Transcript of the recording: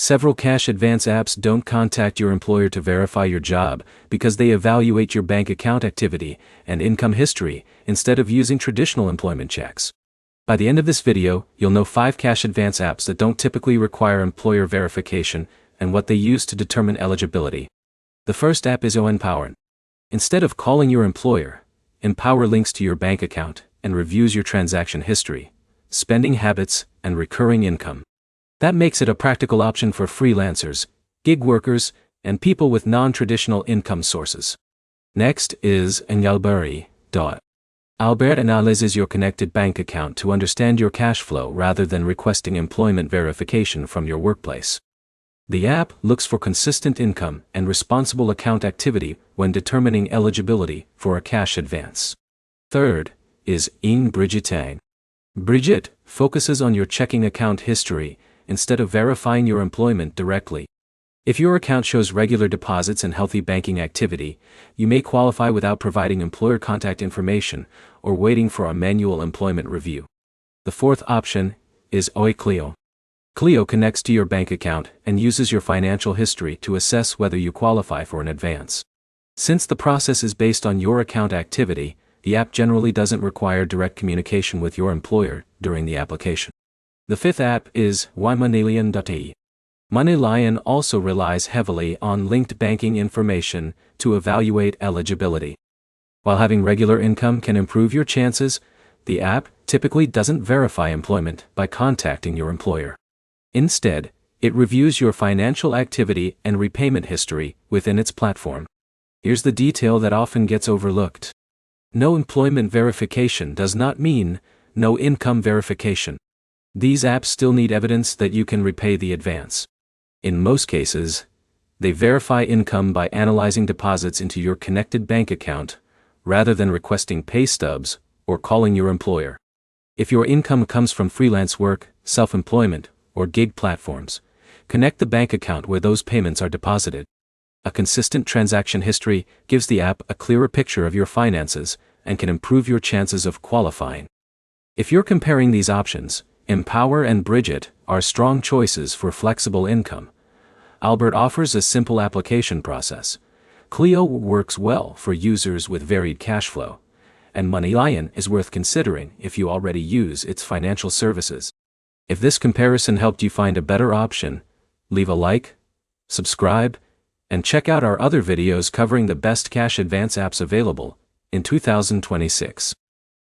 Several cash advance apps don't contact your employer to verify your job because they evaluate your bank account activity and income history instead of using traditional employment checks. By the end of this video, you'll know 5 cash advance apps that don't typically require employer verification and what they use to determine eligibility. The first app is ONpower. Instead of calling your employer, Empower links to your bank account and reviews your transaction history, spending habits, and recurring income. That makes it a practical option for freelancers, gig workers, and people with non-traditional income sources. Next is Albert. Albert analyzes your connected bank account to understand your cash flow rather than requesting employment verification from your workplace. The app looks for consistent income and responsible account activity when determining eligibility for a cash advance. Third is Brigitte. Brigitte focuses on your checking account history instead of verifying your employment directly. If your account shows regular deposits and healthy banking activity, you may qualify without providing employer contact information or waiting for a manual employment review. The fourth option is Clio. Clio connects to your bank account and uses your financial history to assess whether you qualify for an advance. Since the process is based on your account activity, the app generally doesn't require direct communication with your employer during the application. The fifth app is Moneylion. Moneylion also relies heavily on linked banking information to evaluate eligibility. While having regular income can improve your chances, the app typically doesn't verify employment by contacting your employer. Instead, it reviews your financial activity and repayment history within its platform. Here's the detail that often gets overlooked. No employment verification does not mean no income verification. These apps still need evidence that you can repay the advance. In most cases, they verify income by analyzing deposits into your connected bank account, rather than requesting pay stubs or calling your employer. If your income comes from freelance work, self-employment, or gig platforms, connect the bank account where those payments are deposited. A consistent transaction history gives the app a clearer picture of your finances and can improve your chances of qualifying. If you're comparing these options, Empower and Brigitte are strong choices for flexible income. Albert offers a simple application process. Clio works well for users with varied cash flow. And Moneylion is worth considering if you already use its financial services. If this comparison helped you find a better option, leave a like, subscribe, and check out our other videos covering the best cash advance apps available in 2026.